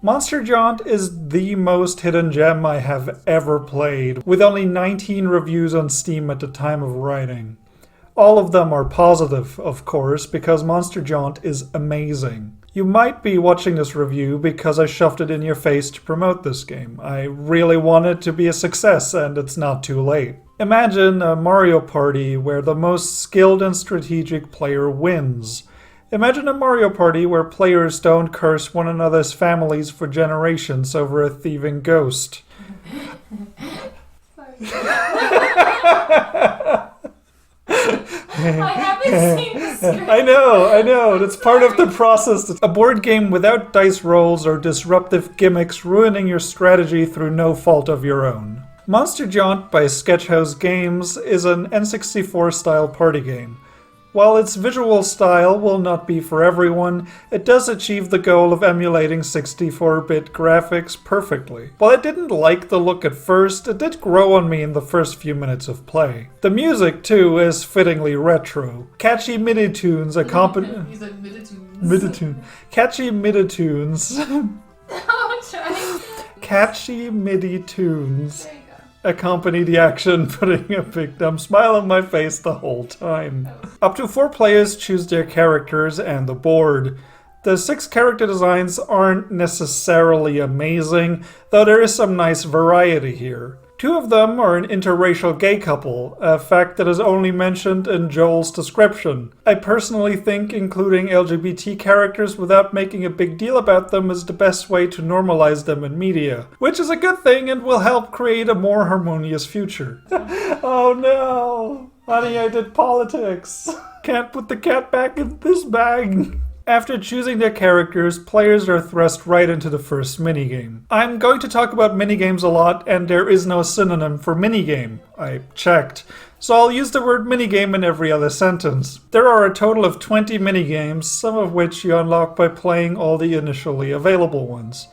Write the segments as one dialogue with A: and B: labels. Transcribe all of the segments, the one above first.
A: Monster Jaunt is the most hidden gem I have ever played, with only 19 reviews on Steam at the time of writing. All of them are positive, of course, because Monster Jaunt is amazing. You might be watching this review because I shoved it in your face to promote this game. I really want it to be a success, and it's not too late. Imagine a Mario Party where the most skilled and strategic player wins. Imagine a Mario Party where players don't curse one another's families for generations over a thieving ghost.
B: I haven't seen the script.
A: I know. That's part of the process. A board game without dice rolls or disruptive gimmicks ruining your strategy through no fault of your own. Monster Jaunt by Sketchhouse Games is an N64-style party game. While its visual style will not be for everyone, it does achieve the goal of emulating 64-bit graphics perfectly. While I didn't like the look at first, it did grow on me in the first few minutes of play. The music, too, is fittingly retro. Catchy MIDI tunes accompany...
B: You said midi-tunes.
A: MIDI-tune. Catchy MIDI tunes.
B: I'm trying.
A: Catchy MIDI tunes
B: There you go.
A: accompany the action, putting a big dumb smile on my face the whole time. Up to 4 players choose their characters and the board. The 6 character designs aren't necessarily amazing, though there is some nice variety here. 2 of them are an interracial gay couple, a fact that is only mentioned in Joel's description. I personally think including LGBT characters without making a big deal about them is the best way to normalize them in media, which is a good thing and will help create a more harmonious future. Oh no! Honey, I did politics. Can't put the cat back in this bag. After choosing their characters, players are thrust right into the first minigame. I'm going to talk about minigames a lot, and there is no synonym for minigame. I checked. So I'll use the word minigame in every other sentence. There are a total of 20 minigames, some of which you unlock by playing all the initially available ones.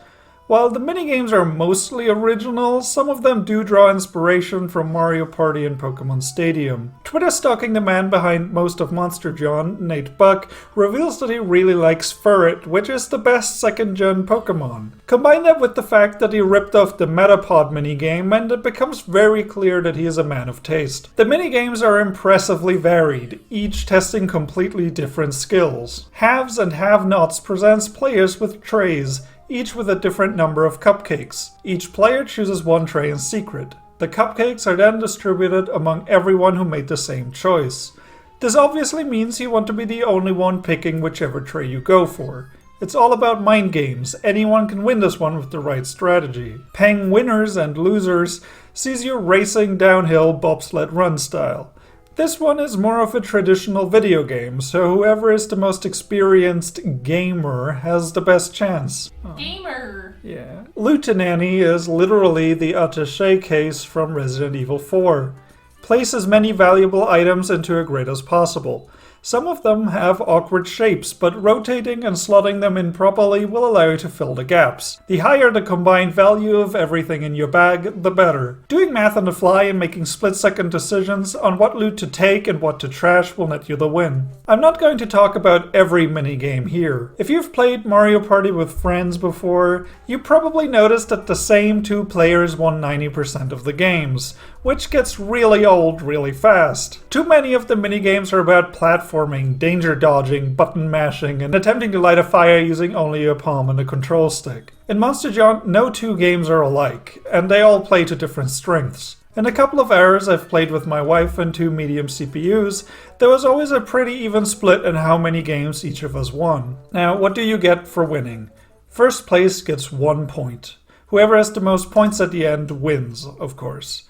A: While the minigames are mostly original, some of them do draw inspiration from Mario Party and Pokemon Stadium. Twitter stalking the man behind most of Monster Jaunt, Nate Buck, reveals that he really likes Furret, which is the best second-gen Pokemon. Combine that with the fact that he ripped off the Metapod minigame, and it becomes very clear that he is a man of taste. The minigames are impressively varied, each testing completely different skills. Haves and Have-Nots presents players with trays, each with a different number of cupcakes. Each player chooses one tray in secret. The cupcakes are then distributed among everyone who made the same choice. This obviously means you want to be the only one picking whichever tray you go for. It's all about mind games. Anyone can win this one with the right strategy. Paying winners and losers sees you racing downhill bobsled run style. This one is more of a traditional video game, so whoever is the most experienced gamer has the best chance.
B: Gamer!
A: Yeah. Lootenanny is literally the attaché case from Resident Evil 4. Place as many valuable items into a grid as possible. Some of them have awkward shapes, but rotating and slotting them in properly will allow you to fill the gaps. The higher the combined value of everything in your bag, the better. Doing math on the fly and making split-second decisions on what loot to take and what to trash will net you the win. I'm not going to talk about every minigame here. If you've played Mario Party with friends before, you probably noticed that the same 2 players won 90% of the games, which gets really old really fast. Too many of the minigames are about platforming, danger dodging, button mashing, and attempting to light a fire using only your palm and a control stick. In Monster Jaunt, no 2 games are alike, and they all play to different strengths. In a couple of hours I've played with my wife and 2 medium CPUs, there was always a pretty even split in how many games each of us won. Now, what do you get for winning? First place gets 1 point. Whoever has the most points at the end wins, of course.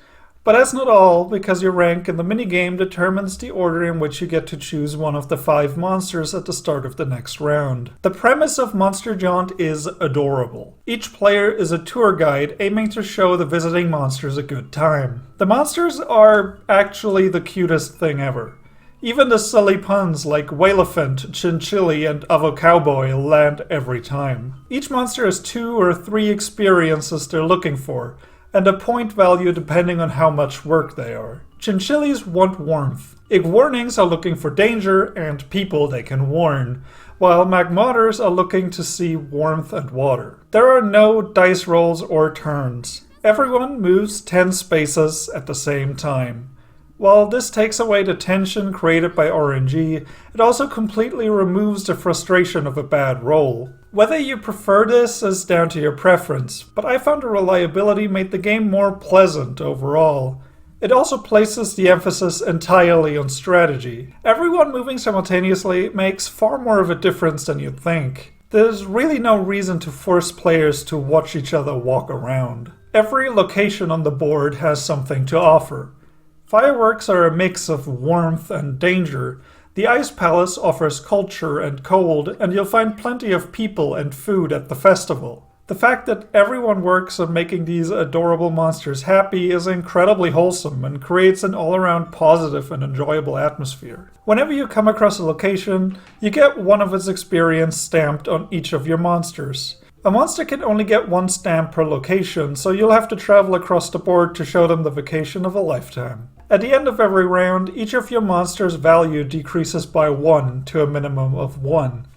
A: But that's not all, because your rank in the minigame determines the order in which you get to choose one of the 5 monsters at the start of the next round. The premise of Monster Jaunt is adorable. Each player is a tour guide aiming to show the visiting monsters a good time. The monsters are actually the cutest thing ever. Even the silly puns like Whalephant, Chinchilli, and Avocowboy land every time. Each monster has 2 or 3 experiences they're looking for, and a point value depending on how much work they are. Chinchillis want warmth. Iguarnings are looking for danger and people they can warn, while Magmodders are looking to see warmth and water. There are no dice rolls or turns. Everyone moves 10 spaces at the same time. While this takes away the tension created by RNG, it also completely removes the frustration of a bad roll. Whether you prefer this is down to your preference, but I found the reliability made the game more pleasant overall. It also places the emphasis entirely on strategy. Everyone moving simultaneously makes far more of a difference than you'd think. There's really no reason to force players to watch each other walk around. Every location on the board has something to offer. Fireworks are a mix of warmth and danger. The Ice Palace offers culture and cold, and you'll find plenty of people and food at the festival. The fact that everyone works on making these adorable monsters happy is incredibly wholesome and creates an all-around positive and enjoyable atmosphere. Whenever you come across a location, you get one of its experience stamped on each of your monsters. A monster can only get one stamp per location, so you'll have to travel across the board to show them the vacation of a lifetime. At the end of every round, each of your monster's value decreases by 1 to a minimum of 1.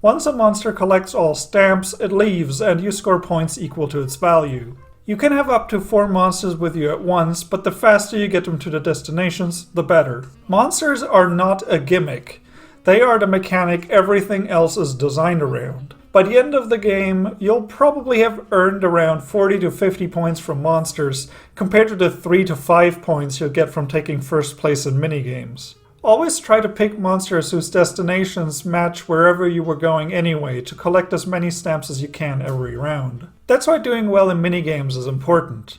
A: Once a monster collects all stamps, it leaves and you score points equal to its value. You can have up to 4 monsters with you at once, but the faster you get them to the destinations, the better. Monsters are not a gimmick. They are the mechanic everything else is designed around. By the end of the game, you'll probably have earned around 40 to 50 points from monsters, compared to the 3 to 5 points you'll get from taking first place in minigames. Always try to pick monsters whose destinations match wherever you were going anyway to collect as many stamps as you can every round. That's why doing well in minigames is important.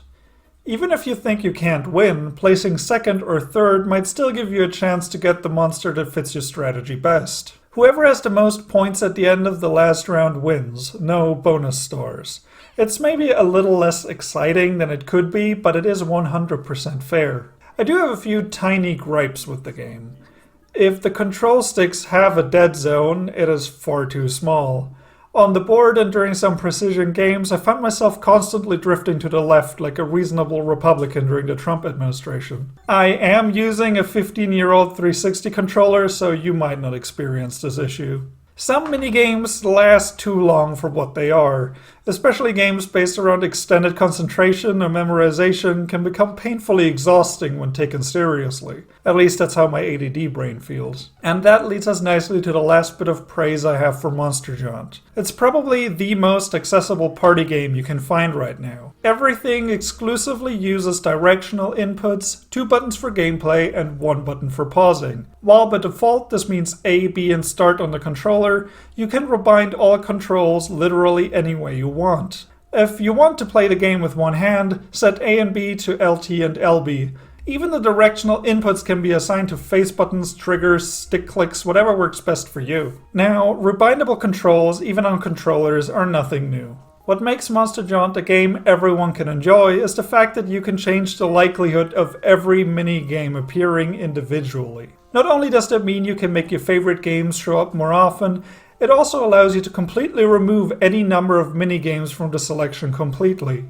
A: Even if you think you can't win, placing second or third might still give you a chance to get the monster that fits your strategy best. Whoever has the most points at the end of the last round wins, no bonus stars. It's maybe a little less exciting than it could be, but it is 100% fair. I do have a few tiny gripes with the game. If the control sticks have a dead zone, it is far too small. On the board and during some precision games, I found myself constantly drifting to the left like a reasonable Republican during the Trump administration. I am using a 15-year-old 360 controller, so you might not experience this issue. Some minigames last too long for what they are. Especially games based around extended concentration or memorization can become painfully exhausting when taken seriously. At least that's how my ADD brain feels. And that leads us nicely to the last bit of praise I have for Monster Jaunt. It's probably the most accessible party game you can find right now. Everything exclusively uses directional inputs, 2 buttons for gameplay and 1 button for pausing. While by default this means A, B, and start on the controller, you can rebind all controls literally any way you want. If you want to play the game with one hand, set A and B to LT and LB. Even the directional inputs can be assigned to face buttons, triggers, stick clicks, whatever works best for you. Now, rebindable controls, even on controllers, are nothing new. What makes Monster Jaunt a game everyone can enjoy is the fact that you can change the likelihood of every mini-game appearing individually. Not only does that mean you can make your favorite games show up more often, it also allows you to completely remove any number of mini-games from the selection completely.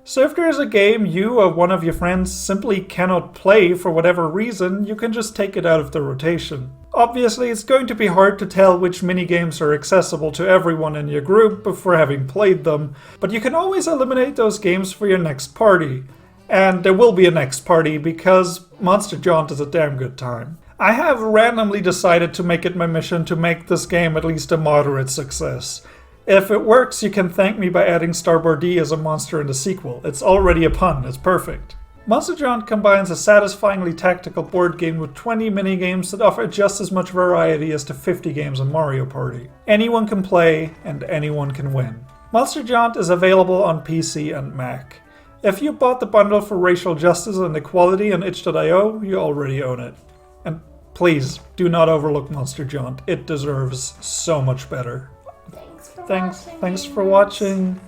A: So if there is a game you or one of your friends simply cannot play for whatever reason, you can just take it out of the rotation. Obviously, it's going to be hard to tell which minigames are accessible to everyone in your group before having played them, but you can always eliminate those games for your next party. And there will be a next party because Monster Jaunt is a damn good time. I have randomly decided to make it my mission to make this game at least a moderate success. If it works, you can thank me by adding Starboard D as a monster in the sequel. It's already a pun, it's perfect. Monster Jaunt combines a satisfyingly tactical board game with 20 minigames that offer just as much variety as the 50 games in Mario Party. Anyone can play, and anyone can win. Monster Jaunt is available on PC and Mac. If you bought the bundle for racial justice and equality on itch.io, you already own it. And please, do not overlook Monster Jaunt. It deserves so much better. Thanks for watching.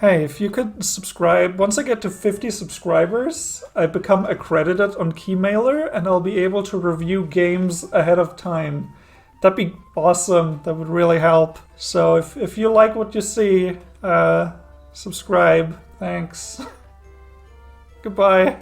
A: Hey, if you could subscribe. Once I get to 50 subscribers, I become accredited on Keymailer and I'll be able to review games ahead of time. That'd be awesome. That would really help. So if you like what you see, subscribe. Thanks. Goodbye.